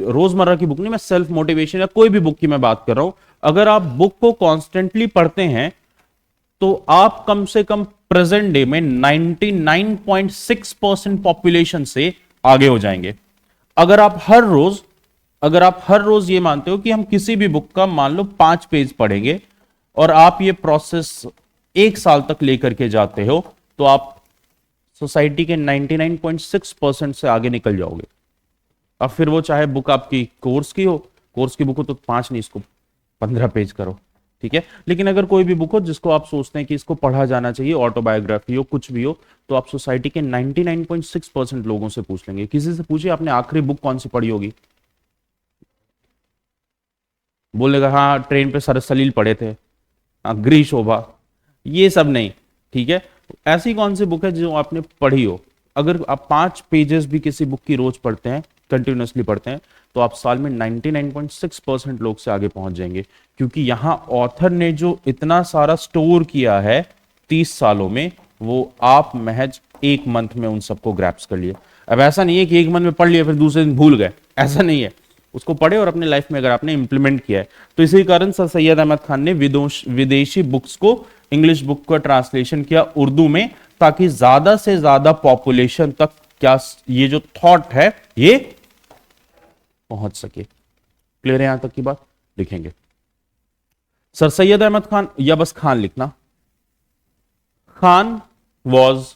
रोजमर्रा की बुक नहीं, मैं सेल्फ मोटिवेशन या कोई भी बुक की मैं बात कर रहा हूं, अगर आप बुक को कॉन्स्टेंटली पढ़ते हैं तो आप कम से कम प्रेजेंट डे में 99.6% पॉपुलेशन से आगे हो जाएंगे। अगर आप हर रोज अगर आप हर रोज ये मानते हो कि हम किसी भी बुक का मान लो 5 पेज पढ़ेंगे, और आप ये प्रोसेस 1 साल तक लेकर के जाते हो, तो आप सोसाइटी के 99.6% से आगे निकल जाओगे। अब फिर वो चाहे बुक आपकी कोर्स की हो, कोर्स की बुक हो तो 5 नहीं, इसको 15 पेज करो, ठीक है। लेकिन अगर कोई भी बुक हो जिसको आप सोचते हैं कि इसको पढ़ा जाना चाहिए, ऑटोबायोग्राफी हो, कुछ भी हो, तो आप सोसाइटी के 99.6% लोगों से पूछ लेंगे। किसी से पूछिए आपने आखिरी बुक कौन सी पढ़ी होगी, बोलेगा हाँ ट्रेन पे सर सलील पढ़े थे, हाँ गृह शोभा, ये सब नहीं, ठीक है। ऐसी कौन सी बुक है जो आपने पढ़ी हो? अगर आप 5 पेजेस भी किसी बुक की रोज पढ़ते हैं, कंटिन्यूसली पढ़ते हैं, तो आप साल में 99.6% लोग से आगे पहुंच जाएंगे, क्योंकि यहां ऑथर ने जो इतना सारा स्टोर किया है 30 सालों में, वो आप महज एक मंथ में उन सबको ग्रैप्स कर लिया। अब ऐसा नहीं है कि एक मंथ में पढ़ लिया फिर दूसरे दिन भूल गए, ऐसा नहीं है। उसको पढ़े और अपने लाइफ में अगर आपने इंप्लीमेंट किया है, तो इसी कारण सर सैयद अहमद खान ने विदेशी बुक्स को, इंग्लिश बुक का ट्रांसलेशन किया उर्दू में, ताकि ज्यादा से ज्यादा पॉपुलेशन तक क्या ये जो थॉट है ये पहुंच सके। क्लियर है यहां तक की बात? लिखेंगे सर सैयद अहमद खान, या बस खान लिखना। Khan was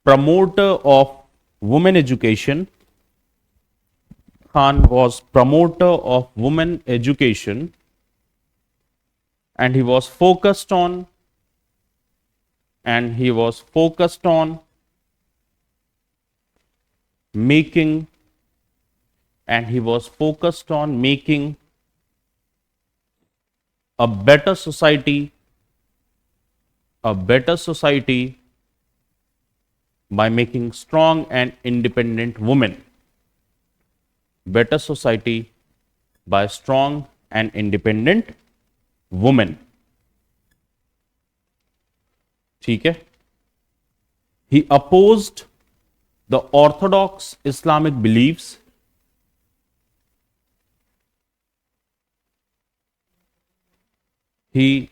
promoter of women education. Khan was promoter of women education, and he was focused on making a better society by making strong and independent women. Better society by strong and independent women. ठीक है। He opposed the orthodox Islamic beliefs. He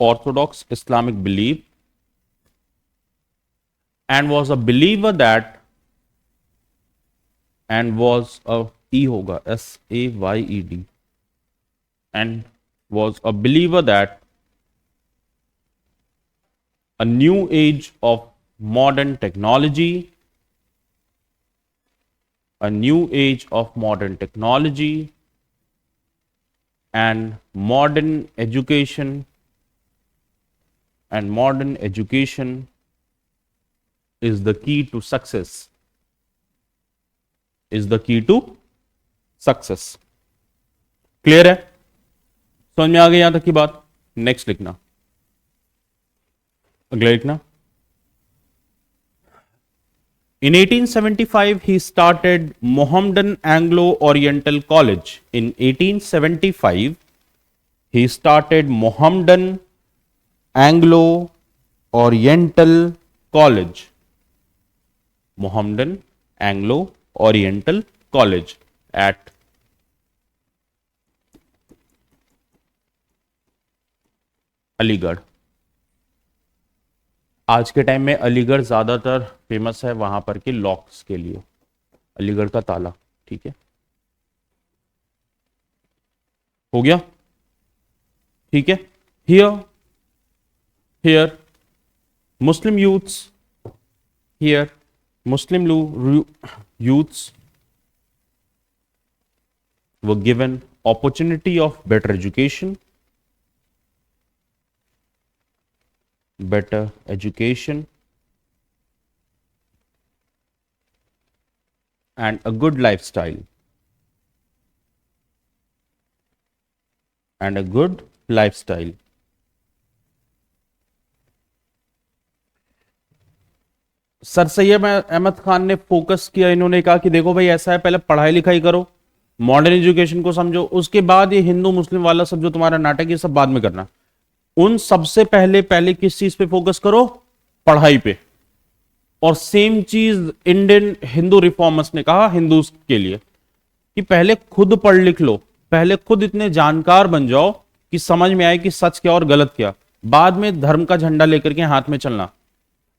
orthodox Islamic belief and was a believer that and was a E होगा SAYED and was a believer that a new age of modern technology, a new age of modern technology and modern education is the key to success, is the key to success. Clear है? समझ में आ गई यहां तक की बात? Next लिखना, अगला लिखना। In 1875 he started Mohammedan Anglo-Oriental College. In 1875 he started Mohammedan Anglo-Oriental College. Mohammedan Anglo-Oriental College at Aligarh. आज के टाइम में अलीगढ़ ज्यादातर फेमस है वहां पर के लॉक्स के लिए, अलीगढ़ का ताला। ठीक है, हो गया? ठीक है। Here Muslim youths, here Muslim youths were given opportunity of better education, and a good lifestyle, sir Syed Ahmad Khan ने फोकस किया, इन्होंने कहा कि देखो भाई ऐसा है, पहले पढ़ाई लिखाई करो, मॉडर्न एजुकेशन को समझो, उसके बाद ये हिंदू मुस्लिम वाला सब जो तुम्हारा नाटक ये सब बाद में करना। उन सबसे पहले किस चीज पे फोकस करो? पढ़ाई पे। और सेम चीज इंडियन हिंदू रिफॉर्मर्स ने कहा हिंदूज के लिए कि पहले खुद पढ़ लिख लो, पहले खुद इतने जानकार बन जाओ कि समझ में आए कि सच क्या और गलत क्या, बाद में धर्म का झंडा लेकर के हाथ में चलना।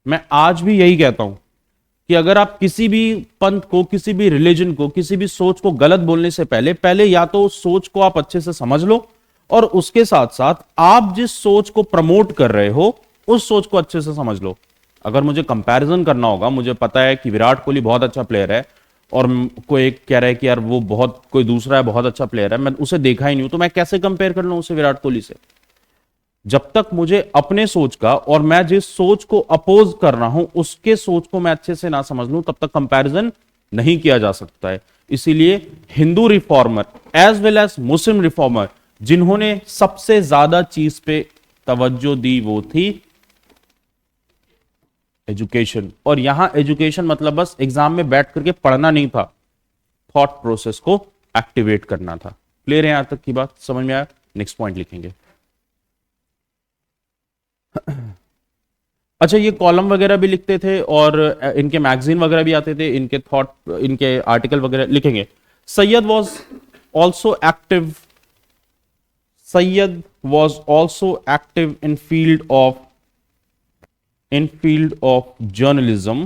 मैं आज भी यही कहता हूं कि अगर आप किसी भी पंथ को, किसी भी रिलीजन को, किसी भी सोच को गलत बोलने से पहले या तो उस सोच को आप अच्छे से समझ लो, और उसके साथ साथ आप जिस सोच को प्रमोट कर रहे हो उस सोच को अच्छे से समझ लो। अगर मुझे कंपैरिजन करना होगा, मुझे पता है कि विराट कोहली बहुत अच्छा प्लेयर है और कोई एक कह रहा है कि यार वो बहुत, कोई दूसरा है बहुत अच्छा प्लेयर है, मैं उसे देखा ही नहीं हूं, तो मैं कैसे कंपेयर कर लूं उसे विराट कोहली से? जब तक मुझे अपने सोच का, और मैं जिस सोच को अपोज कर रहा हूं उसके सोच को मैं अच्छे से ना समझ लूं, तब तक कंपैरिजन नहीं किया जा सकता है। इसीलिए Hindu reformer as well as Muslim reformer जिन्होंने सबसे ज्यादा चीज पे तवज्जो दी वो थी एजुकेशन। और यहां एजुकेशन मतलब बस एग्जाम में बैठ करके पढ़ना नहीं था, थॉट प्रोसेस को एक्टिवेट करना था। क्लियर है यहां तक की बात? समझ में आया? नेक्स्ट पॉइंट लिखेंगे। अच्छा, ये कॉलम वगैरह भी लिखते थे और इनके मैगजीन वगैरह भी आते थे, इनके थॉट, इनके आर्टिकल वगैरह लिखेंगे। Syed was also active Sayyid was also active in field of journalism.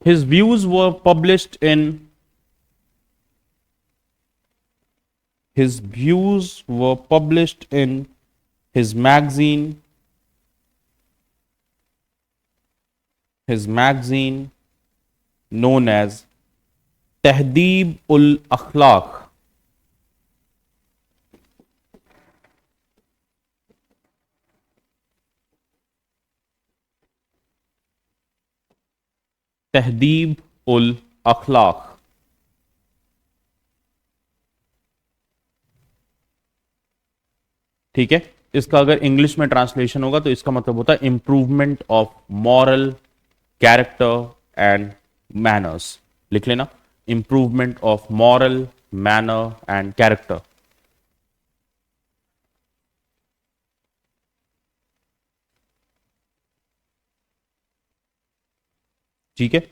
His views were published in his magazine known as तहदीब उल अखलाक। तहदीब उल अखलाक। ठीक है, इसका अगर इंग्लिश में ट्रांसलेशन होगा तो इसका मतलब होता है improvement of moral character and manners. लिख लेना, improvement of moral, manner and character. ठीक है,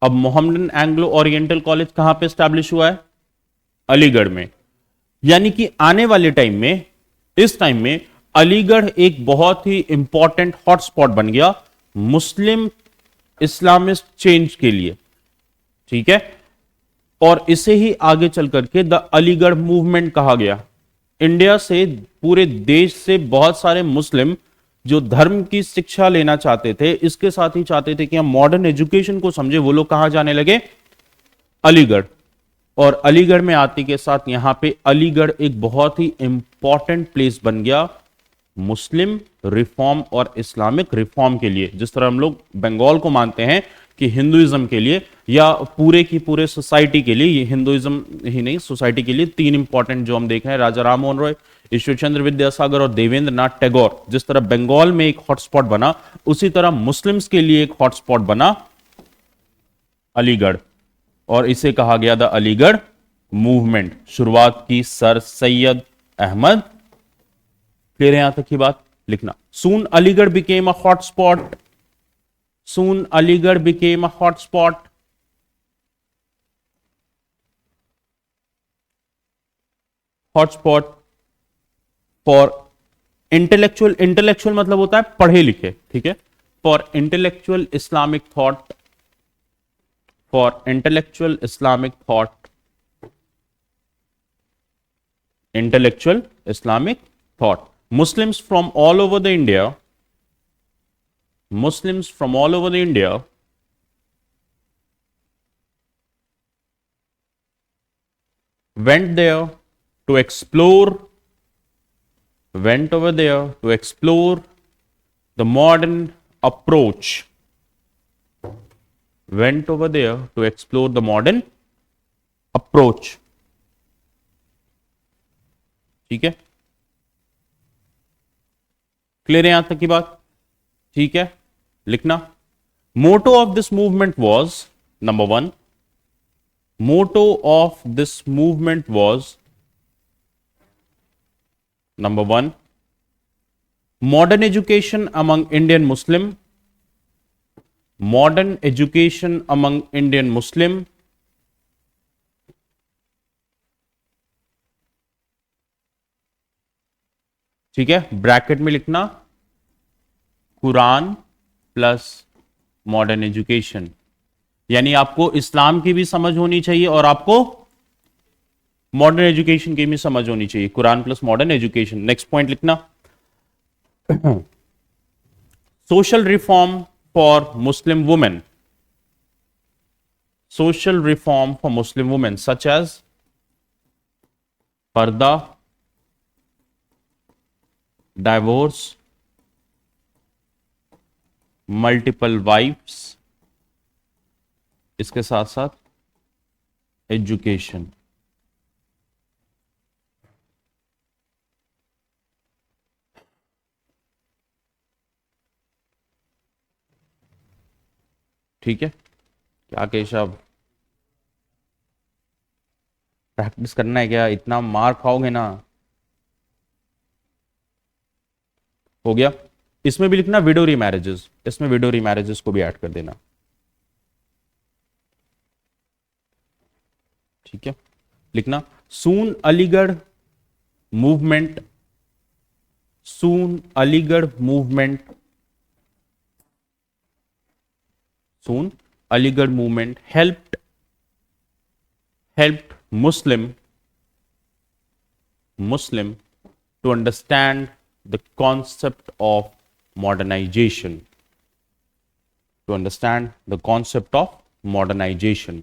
अब मोहम्मदन एंग्लो ओरिएंटल कॉलेज कहां पे स्टैब्लिश हुआ है? अलीगढ़ में। यानी कि आने वाले टाइम में, इस टाइम में अलीगढ़ एक बहुत ही इंपॉर्टेंट हॉटस्पॉट बन गया मुस्लिम इस्लामिस्ट चेंज के लिए। ठीक है, और इसे ही आगे चल करके द अलीगढ़ मूवमेंट कहा गया। इंडिया से, पूरे देश से बहुत सारे मुस्लिम जो धर्म की शिक्षा लेना चाहते थे, इसके साथ ही चाहते थे कि हम मॉडर्न एजुकेशन को समझे, वो लोग कहां जाने लगे? अलीगढ़। और अलीगढ़ में आते के साथ यहां पे अलीगढ़ एक बहुत ही इंपॉर्टेंट प्लेस बन गया मुस्लिम रिफॉर्म और इस्लामिक रिफॉर्म के लिए। जिस तरह हम लोग बंगाल को मानते हैं कि हिंदुइज्म के लिए या पूरे की पूरे सोसाइटी के लिए, ये हिंदुइज्म ही नहीं सोसाइटी के लिए तीन इंपॉर्टेंट जो हम देख रहे हैं, राजा राम मोहन रॉय, ईश्वर चंद्र विद्यासागर और देवेंद्र नाथ टैगोर, जिस तरह बंगाल में एक हॉटस्पॉट बना, उसी तरह मुस्लिम्स के लिए एक हॉटस्पॉट बना अलीगढ़, और इसे कहा गया द अलीगढ़ मूवमेंट। शुरुआत की सर सैयद अहमद। क्लियर है यहां तक की बात? लिखना, soon Aligarh became a hotspot, soon Aligarh became a hotspot, hotspot for intellectual, intellectual मतलब होता है पढ़े लिखे, ठीक है, for intellectual Islamic thought, for intellectual Islamic thought, intellectual Islamic thought. Muslims from all over the India, Muslims from all over the India went there to explore, went over there to explore the modern approach, went over there to explore the modern approach, ठीक है, clear है यहां तक की बात? ठीक है, लिखना, motto of this movement was, number 1, motto of this movement was, number 1, modern education among Indian Muslim, modern education among Indian Muslim, ठीक है, ब्रैकेट में लिखना कुरान प्लस मॉडर्न एजुकेशन, यानी आपको इस्लाम की भी समझ होनी चाहिए और आपको मॉडर्न एजुकेशन की भी समझ होनी चाहिए, Quran plus modern education. Next point लिखना, social reform for Muslim women, social reform for Muslim women such as purdah, divorce, multiple wifes, इसके साथ साथ एजुकेशन। ठीक है, क्या केशव, प्रैक्टिस करना है क्या? इतना मार खाओगे ना। हो गया। इसमें भी लिखना विडो रीमैरेजेस, इसमें विडो रीमैरेजेस को भी ऐड कर देना, ठीक है। लिखना, soon Aligarh movement, soon Aligarh movement, soon Aligarh movement helped Muslim to understand the concept of modernization, to understand the concept of modernization.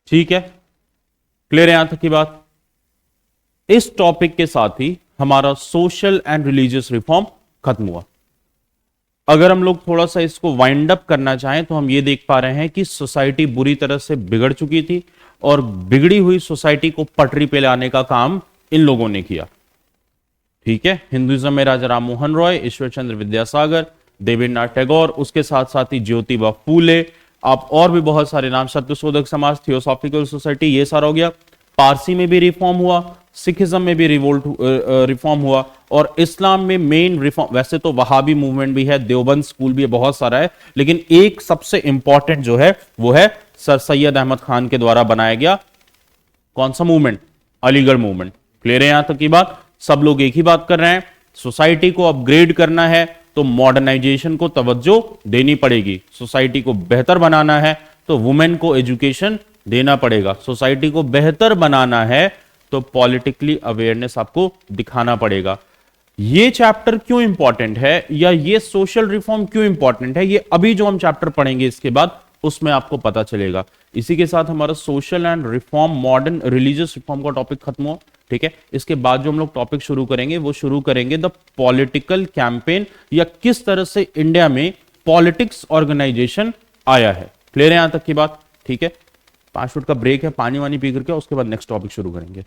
ठीक है, क्लियर है यहां तक की बात? इस टॉपिक के साथ ही हमारा सोशल एंड रिलीजियस रिफॉर्म खत्म हुआ। अगर हम लोग थोड़ा सा इसको वाइंड अप करना चाहें तो हम ये देख पा रहे हैं कि सोसाइटी बुरी तरह से बिगड़ चुकी थी और बिगड़ी हुई सोसाइटी को पटरी पे लाने का काम इन लोगों ने किया, ठीक है। हिंदुइज्म में राजा राम मोहन रॉय, ईश्वर चंद्र विद्यासागर, देवेंद्र नाथ टैगोर, उसके साथ साथ ही ज्योतिबा फूले, आप और भी बहुत सारे नाम, सत्यशोधक समाज, थियोसॉफिकल सोसाइटी, ये सारा हो गया। पारसी में भी रिफॉर्म हुआ, सिखिज्म में भी रिफॉर्म हुआ, और इस्लाम में मेन रिफॉर्म, वैसे तो वहाबी मूवमेंट भी है, देवबंद स्कूल भी है, बहुत सारा है, लेकिन एक सबसे इंपॉर्टेंट जो है वो है सर सैयद अहमद खान के द्वारा बनाया गया कौन सा मूवमेंट? अलीगढ़ मूवमेंट। क्लियर है यहां तक की बात? सब लोग एक ही बात कर रहे हैं, सोसाइटी को अपग्रेड करना है तो मॉडर्नाइजेशन को तवज्जो देनी पड़ेगी, सोसाइटी को बेहतर बनाना है तो वुमेन को एजुकेशन देना पड़ेगा। सोसाइटी को बेहतर बनाना है तो पॉलिटिकली अवेयरनेस आपको दिखाना पड़ेगा। ये चैप्टर क्यों इंपॉर्टेंट है या ये सोशल रिफॉर्म क्यों इंपॉर्टेंट है, ये अभी जो हम चैप्टर पढ़ेंगे इसके बाद उसमें आपको पता चलेगा। इसी के साथ हमारा social and reform, modern religious reform का टॉपिक खत्म हो। ठीक है, इसके बाद जो हम लोग टॉपिक शुरू करेंगे वो शुरू करेंगे द पॉलिटिकल कैंपेन, या किस तरह से इंडिया में पॉलिटिक्स ऑर्गेनाइजेशन आया है। क्लियर है यहां तक की बात? ठीक है, 5 मिनट का ब्रेक है, पानी वानी पी करके उसके बाद नेक्स्ट टॉपिक शुरू करेंगे।